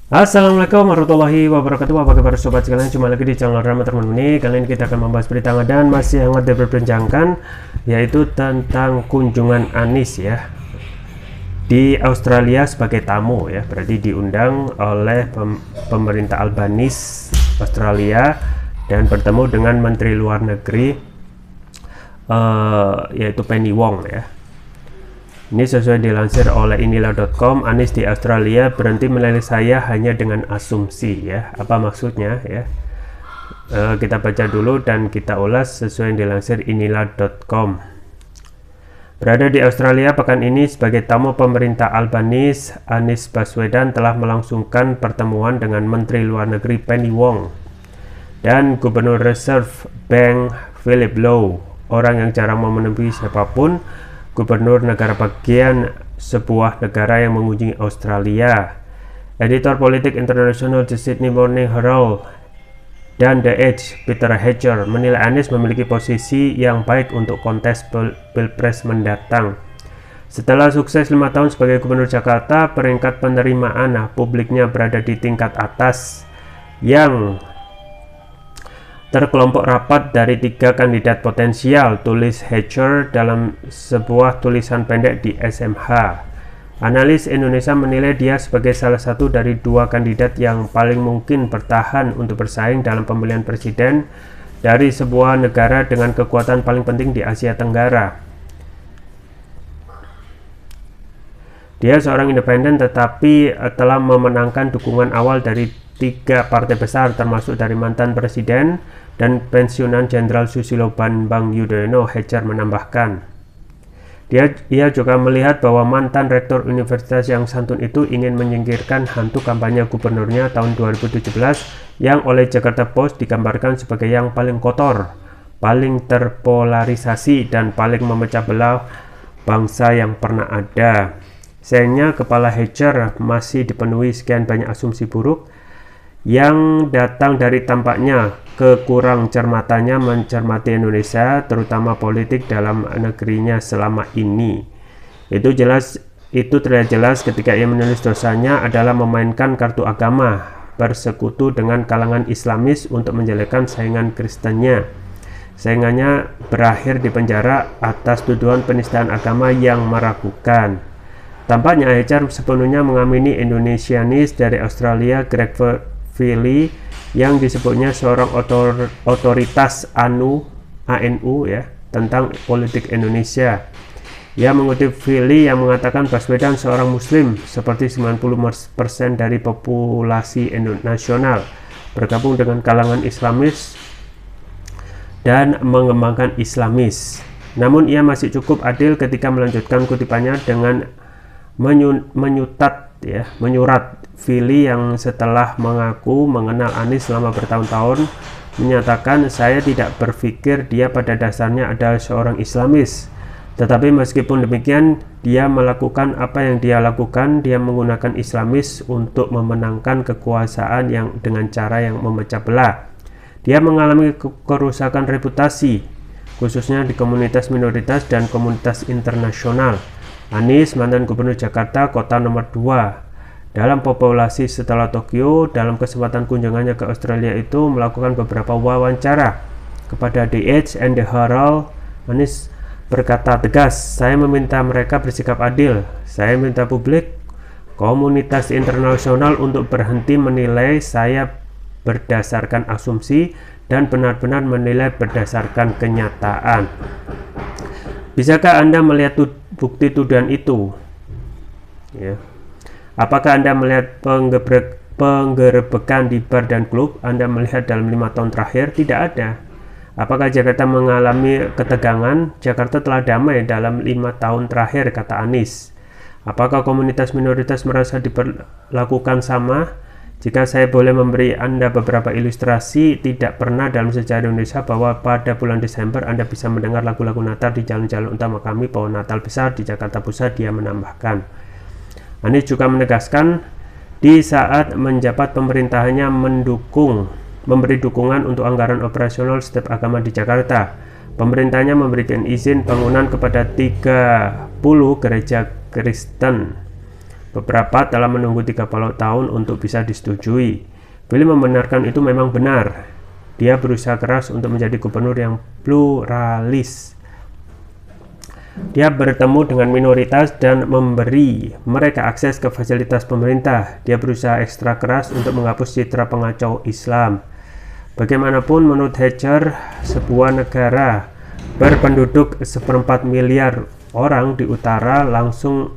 Assalamualaikum warahmatullahi wabarakatuh. Apa kabar sobat sekalian? Cuma lagi di channel Rama Teman ini. Kali ini kita akan membahas berita hangat dan masih hangat diperbincangkan, yaitu tentang kunjungan Anies ya di Australia sebagai tamu ya. Berarti diundang oleh pemerintah Albanese Australia dan bertemu dengan Menteri Luar Negeri yaitu Penny Wong ya. Ini sesuai dilansir oleh inilah.com. Anies di Australia berhenti menilai saya hanya dengan asumsi ya. Apa maksudnya ya? Kita baca dulu dan kita ulas sesuai yang dilansir inilah.com. Berada di Australia pekan ini sebagai tamu pemerintah Albanese, Anies Baswedan telah melangsungkan pertemuan dengan Menteri Luar Negeri Penny Wong dan Gubernur Reserve Bank Philip Lowe, orang yang jarang mau menemui siapapun, gubernur negara bagian sebuah negara yang mengunjungi Australia. Editor politik internasional The Sydney Morning Herald dan The Edge, Peter Hedger, menilai Anies memiliki posisi yang baik untuk kontes pilpres mendatang. Setelah sukses 5 tahun sebagai gubernur Jakarta, peringkat penerimaan publiknya berada di tingkat atas yang terkelompok rapat dari 3 kandidat potensial, tulis Hedger dalam sebuah tulisan pendek di SMH. Analis Indonesia menilai dia sebagai salah satu dari 2 kandidat yang paling mungkin bertahan untuk bersaing dalam pemilihan presiden dari sebuah negara dengan kekuatan paling penting di Asia Tenggara. Dia seorang independen tetapi telah memenangkan dukungan awal dari 3 partai besar termasuk dari mantan presiden dan pensiunan Jenderal Susilo Bambang Yudhoyono. Hedger menambahkan, ia juga melihat bahwa mantan rektor universitas yang santun itu ingin menyingkirkan hantu kampanye gubernurnya tahun 2017 yang oleh Jakarta Post digambarkan sebagai yang paling kotor, paling terpolarisasi, dan paling memecah belah bangsa yang pernah ada. Sayangnya kepala Hedger masih dipenuhi sekian banyak asumsi buruk yang datang dari tampaknya kekurang cermatannya mencermati Indonesia, terutama politik dalam negerinya selama ini. Itu terlihat jelas ketika ia menulis dosanya adalah memainkan kartu agama, bersekutu dengan kalangan Islamis untuk menjelekkan saingan Kristennya. Saingannya berakhir di penjara atas tuduhan penistaan agama yang meragukan. Tampaknya Hedger sepenuhnya mengamini Indonesianis dari Australia, Greg Philly, yang disebutnya seorang otoritas ANU ya tentang politik Indonesia. Ia mengutip Philly yang mengatakan Baswedan seorang muslim seperti 90% dari populasi nasional, bergabung dengan kalangan Islamis dan mengembangkan Islamis. Namun ia masih cukup adil ketika melanjutkan kutipannya dengan menyurat Philly yang setelah mengaku mengenal Anies selama bertahun-tahun menyatakan, saya tidak berpikir dia pada dasarnya adalah seorang Islamis, tetapi meskipun demikian dia melakukan apa yang dia lakukan, dia menggunakan Islamis untuk memenangkan kekuasaan yang dengan cara yang memecah belah. Dia mengalami kerusakan reputasi khususnya di komunitas minoritas dan komunitas internasional. Anies, mantan gubernur Jakarta, kota nomor 2 dalam populasi setelah Tokyo, dalam kesempatan kunjungannya ke Australia itu melakukan beberapa wawancara kepada The Edge and The Herald. Anies berkata tegas, saya meminta mereka bersikap adil. Saya minta publik, komunitas internasional untuk berhenti menilai saya berdasarkan asumsi dan benar-benar menilai berdasarkan kenyataan. Bisakah Anda melihat bukti tuduhan itu? Ya. Apakah Anda melihat penggerebekan di bar dan klub? Anda melihat dalam 5 tahun terakhir? Tidak ada. Apakah Jakarta mengalami ketegangan? Jakarta telah damai dalam 5 tahun terakhir, kata Anies. Apakah komunitas minoritas merasa diperlakukan sama? Jika saya boleh memberi Anda beberapa ilustrasi, tidak pernah dalam sejarah Indonesia bahwa pada bulan Desember Anda bisa mendengar lagu-lagu Natal di jalan-jalan utama kami, pohon Natal besar di Jakarta Pusat, dia menambahkan. Anies juga menegaskan di saat menjabat pemerintahannya memberi dukungan untuk anggaran operasional setiap agama di Jakarta. Pemerintahnya memberikan izin bangunan kepada 30 gereja Kristen. Beberapa telah menunggu 30 tahun untuk bisa disetujui. Billy membenarkan itu memang benar. Dia berusaha keras untuk menjadi gubernur yang pluralis. Dia bertemu dengan minoritas dan memberi mereka akses ke fasilitas pemerintah. Dia berusaha ekstra keras untuk menghapus citra pengacau Islam. Bagaimanapun menurut Hatcher, sebuah negara berpenduduk 1/4 miliar orang di utara langsung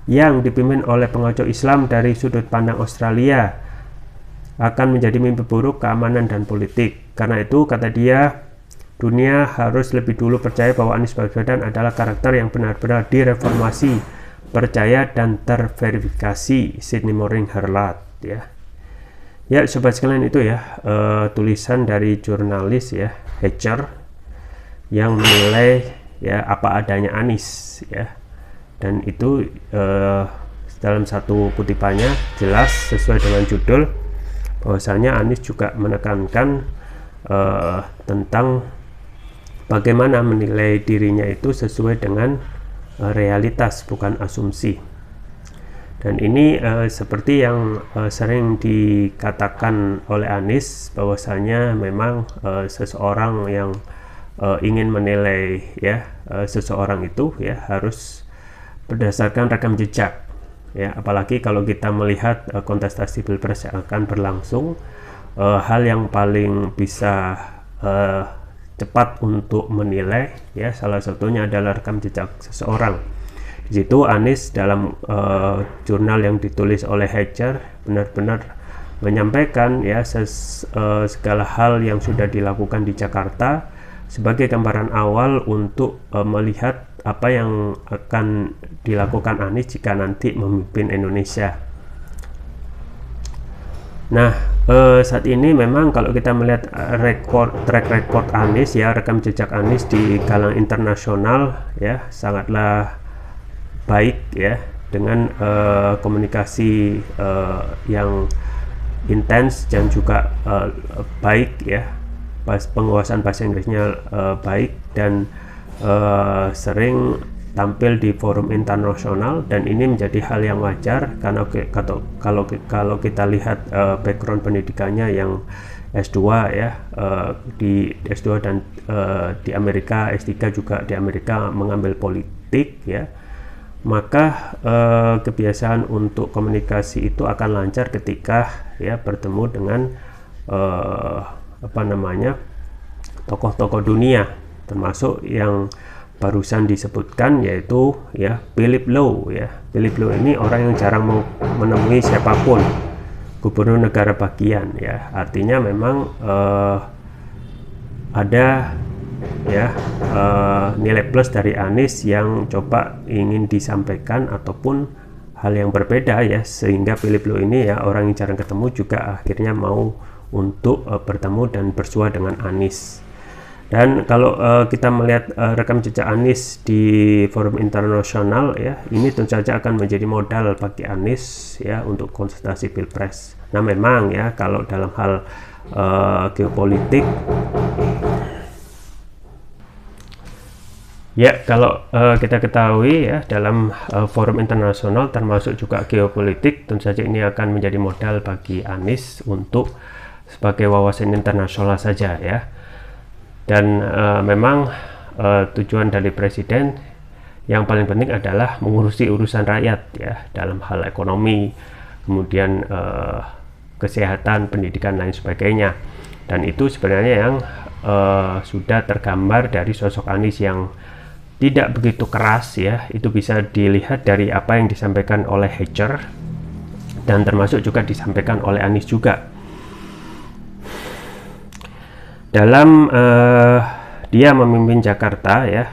yang dipimpin oleh pengacau Islam dari sudut pandang Australia akan menjadi mimpi buruk keamanan dan politik. Karena itu, kata dia, dunia harus lebih dulu percaya bahwa Anies Baswedan adalah karakter yang benar-benar direformasi, percaya dan terverifikasi. Sydney Morning Herald, ya. Ya, sobat sekalian, itu ya tulisan dari jurnalis ya Hatcher yang menilai ya apa adanya Anies ya. Dan itu dalam satu kutipannya jelas sesuai dengan judul bahwasanya Anies juga menekankan tentang bagaimana menilai dirinya itu sesuai dengan realitas, bukan asumsi. Dan ini seperti yang sering dikatakan oleh Anies bahwasanya memang seseorang yang ingin menilai ya seseorang itu ya harus berdasarkan rekam jejak ya, apalagi kalau kita melihat kontestasi pilpres yang akan berlangsung, hal yang paling bisa cepat untuk menilai ya salah satunya adalah rekam jejak seseorang. Di situ Anies dalam jurnal yang ditulis oleh Hatcher benar-benar menyampaikan ya segala hal yang sudah dilakukan di Jakarta sebagai gambaran awal untuk melihat apa yang akan dilakukan Anies jika nanti memimpin Indonesia. Nah, saat ini memang kalau kita melihat track record Anies ya, rekam jejak Anies di kalangan internasional ya sangatlah baik ya, dengan komunikasi yang intens dan juga baik ya, penguasaan bahasa Inggrisnya baik dan sering tampil di forum internasional, dan ini menjadi hal yang wajar karena kalau kita lihat background pendidikannya yang S2 ya, di S2 dan di Amerika, S3 juga di Amerika mengambil politik ya, maka kebiasaan untuk komunikasi itu akan lancar ketika ya bertemu dengan tokoh-tokoh dunia, termasuk yang barusan disebutkan yaitu ya Philip Lowe ya. Philip Lowe ini orang yang jarang menemui siapapun, gubernur negara bagian ya, artinya memang ada ya nilai plus dari Anies yang coba ingin disampaikan ataupun hal yang berbeda ya, sehingga Philip Lowe ini ya orang yang jarang ketemu juga akhirnya mau untuk bertemu dan bersua dengan Anies. Dan kalau kita melihat rekam jejak Anies di forum internasional ya, ini tentu saja akan menjadi modal bagi Anies ya untuk konsultasi pilpres. Nah memang ya kalau dalam hal geopolitik ya, kalau kita ketahui ya dalam forum internasional termasuk juga geopolitik, tentu saja ini akan menjadi modal bagi Anies untuk sebagai wawasan internasional saja ya. Dan memang tujuan dari presiden yang paling penting adalah mengurusi urusan rakyat ya, dalam hal ekonomi, kemudian kesehatan, pendidikan, lain sebagainya. Dan itu sebenarnya yang sudah tergambar dari sosok Anies yang tidak begitu keras ya. Itu bisa dilihat dari apa yang disampaikan oleh Hatcher dan termasuk juga disampaikan oleh Anies juga. Dalam dia memimpin Jakarta ya,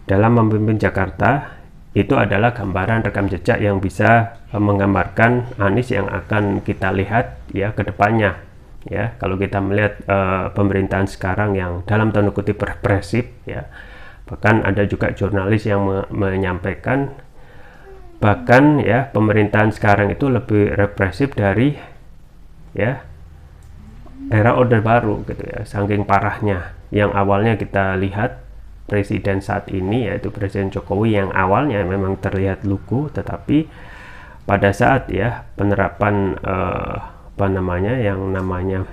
dalam memimpin Jakarta itu adalah gambaran rekam jejak yang bisa menggambarkan Anies yang akan kita lihat ya ke depannya ya. Kalau kita melihat pemerintahan sekarang yang dalam tanda kutip represif ya, bahkan ada juga jurnalis yang menyampaikan bahkan ya pemerintahan sekarang itu lebih represif dari ya era Orde Baru gitu ya, saking parahnya yang awalnya kita lihat presiden saat ini, yaitu Presiden Jokowi, yang awalnya memang terlihat lugu, tetapi pada saat ya penerapan yang namanya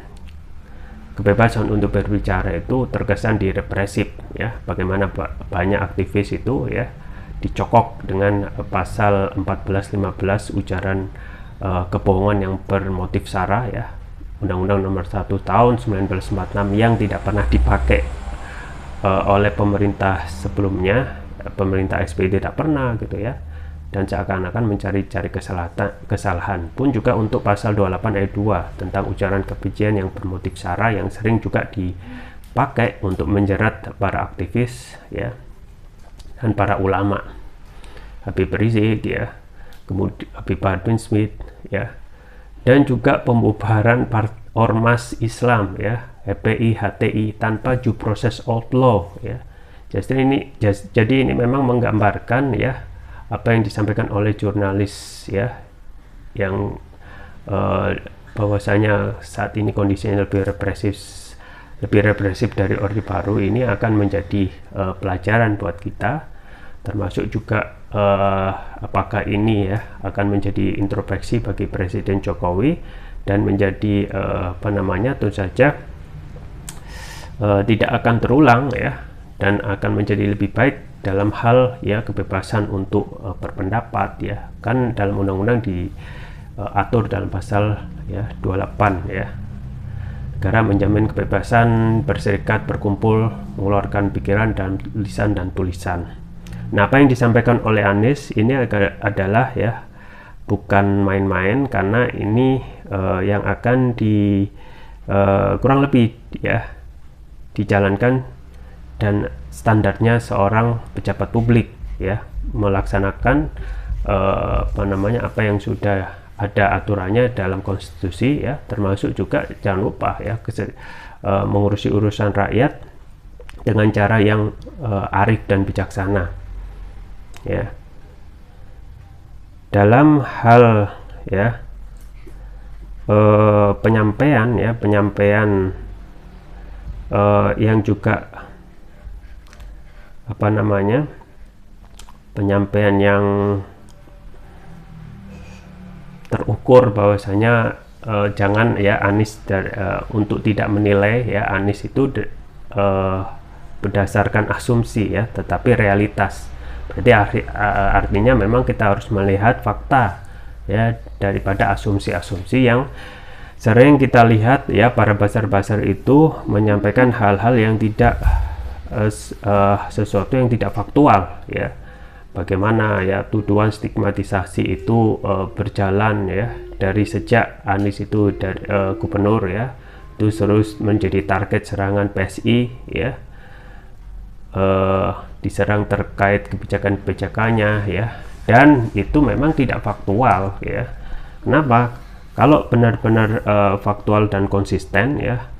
kebebasan untuk berbicara itu terkesan direpresif ya. Bagaimana banyak aktivis itu ya dicokok dengan pasal 14-15 ujaran kebohongan yang bermotif sara ya, Undang-Undang Nomor 1 Tahun 1946 yang tidak pernah dipakai oleh pemerintah sebelumnya. Pemerintah SBY tidak pernah gitu ya, dan seakan-akan mencari-cari kesalahan. Pun juga untuk pasal 28 ayat 2 tentang ujaran kebencian yang bermotif sara yang sering juga dipakai untuk menjerat para aktivis ya dan para ulama. Habib Rizik ya, kemudian Habib Bahar Smith ya, dan juga pembubaran ormas Islam ya, FPI, HTI tanpa due process of law ya. Jadi ini memang menggambarkan ya apa yang disampaikan oleh jurnalis ya, yang bahwasanya saat ini kondisinya lebih represif dari Orde Baru. Ini akan menjadi pelajaran buat kita, termasuk juga apakah ini ya akan menjadi introspeksi bagi Presiden Jokowi dan menjadi tentu saja tidak akan terulang ya, dan akan menjadi lebih baik dalam hal ya kebebasan untuk berpendapat ya. Kan dalam undang-undang diatur dalam pasal ya 28 ya, negara menjamin kebebasan berserikat, berkumpul, mengeluarkan pikiran dan lisan dan tulisan. Nah, apa yang disampaikan oleh Anies ini adalah ya bukan main-main, karena ini yang akan kurang lebih ya dijalankan dan standarnya seorang pejabat publik ya, melaksanakan apa yang sudah ada aturannya dalam konstitusi ya, termasuk juga jangan lupa ya mengurusi urusan rakyat dengan cara yang arif dan bijaksana ya. Dalam hal ya penyampaian yang juga penyampaian yang terukur, bahwasanya jangan ya Anies untuk tidak menilai ya Anies itu berdasarkan asumsi ya, tetapi realitas. Berarti artinya memang kita harus melihat fakta ya daripada asumsi-asumsi yang sering kita lihat ya. Para buzzer-buzzer itu menyampaikan hal-hal yang tidak sesuatu yang tidak faktual ya. Bagaimana ya tuduhan stigmatisasi itu berjalan ya dari sejak Anies itu dari gubernur ya, itu terus menjadi target serangan PSI ya, diserang terkait kebijakan-kebijakannya ya, dan itu memang tidak faktual ya. Kenapa? Kalau benar-benar faktual dan konsisten ya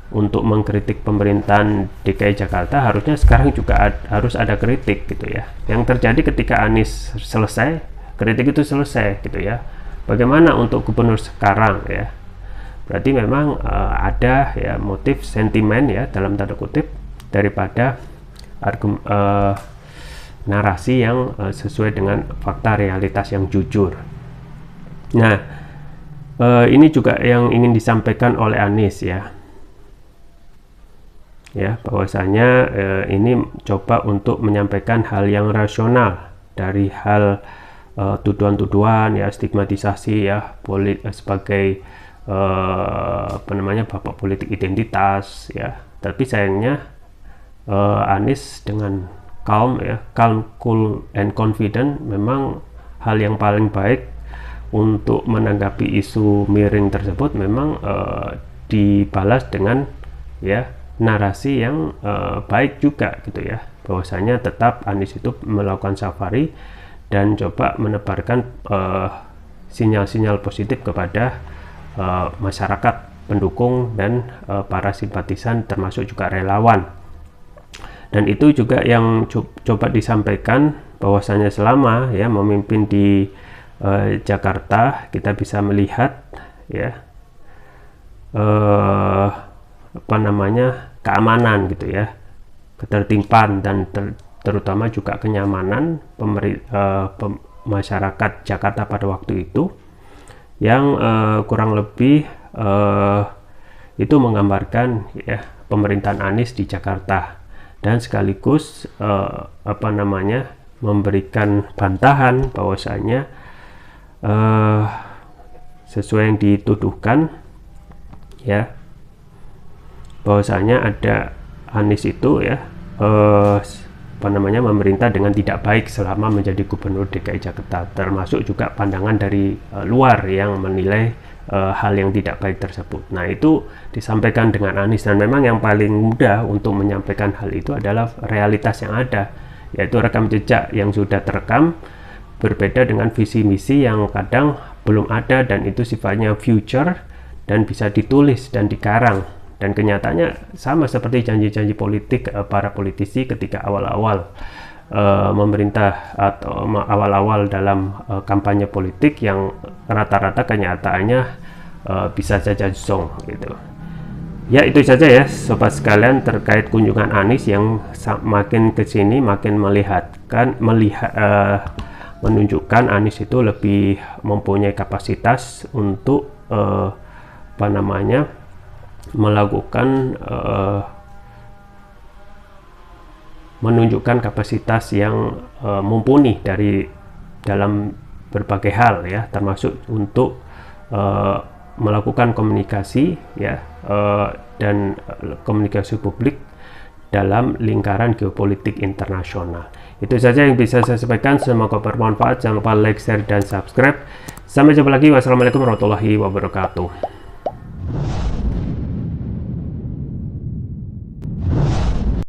untuk mengkritik pemerintahan DKI Jakarta, harusnya sekarang juga harus ada kritik gitu ya. Yang terjadi ketika Anies selesai, kritik itu selesai gitu ya. Bagaimana untuk gubernur sekarang ya? Berarti memang ada ya motif sentimen ya dalam tanda kutip daripada narasi yang sesuai dengan fakta realitas yang jujur. Nah, ini juga yang ingin disampaikan oleh Anies ya. Ya, bahwasanya ini coba untuk menyampaikan hal yang rasional dari hal tuduhan-tuduhan ya, stigmatisasi ya, sebagai bapak politik identitas ya. Tapi sayangnya Anies dengan calm, cool and confident, memang hal yang paling baik untuk menanggapi isu miring tersebut memang dibalas dengan ya narasi yang baik juga gitu ya, bahwasanya tetap Anies itu melakukan safari dan coba menebarkan sinyal-sinyal positif kepada masyarakat pendukung dan para simpatisan, termasuk juga relawan. Dan itu juga yang coba disampaikan, bahwasanya selama ya memimpin di Jakarta, kita bisa melihat ya keamanan gitu ya, ketertiban dan terutama juga kenyamanan masyarakat Jakarta pada waktu itu, yang kurang lebih itu menggambarkan ya pemerintahan Anies di Jakarta, dan sekaligus memberikan bantahan bahwasanya sesuai yang dituduhkan ya, bahwasanya ada Anies itu ya memerintah dengan tidak baik selama menjadi gubernur DKI Jakarta, termasuk juga pandangan dari luar yang menilai hal yang tidak baik tersebut. Nah, itu disampaikan dengan Anies, dan memang yang paling mudah untuk menyampaikan hal itu adalah realitas yang ada, yaitu rekam jejak yang sudah terekam, berbeda dengan visi misi yang kadang belum ada dan itu sifatnya future dan bisa ditulis dan dikarang. Dan kenyataannya sama seperti janji-janji politik para politisi ketika awal-awal memerintah atau awal-awal dalam kampanye politik, yang rata-rata kenyataannya bisa saja zong gitu. Ya, itu saja ya sobat sekalian terkait kunjungan Anies yang makin kesini makin menunjukkan Anies itu lebih mempunyai kapasitas untuk melakukan menunjukkan kapasitas yang mumpuni dalam berbagai hal ya, termasuk untuk melakukan komunikasi ya dan komunikasi publik dalam lingkaran geopolitik internasional. Itu saja yang bisa saya sampaikan, semoga bermanfaat. Jangan lupa like, share, dan subscribe. Sampai jumpa lagi. Wassalamualaikum warahmatullahi wabarakatuh.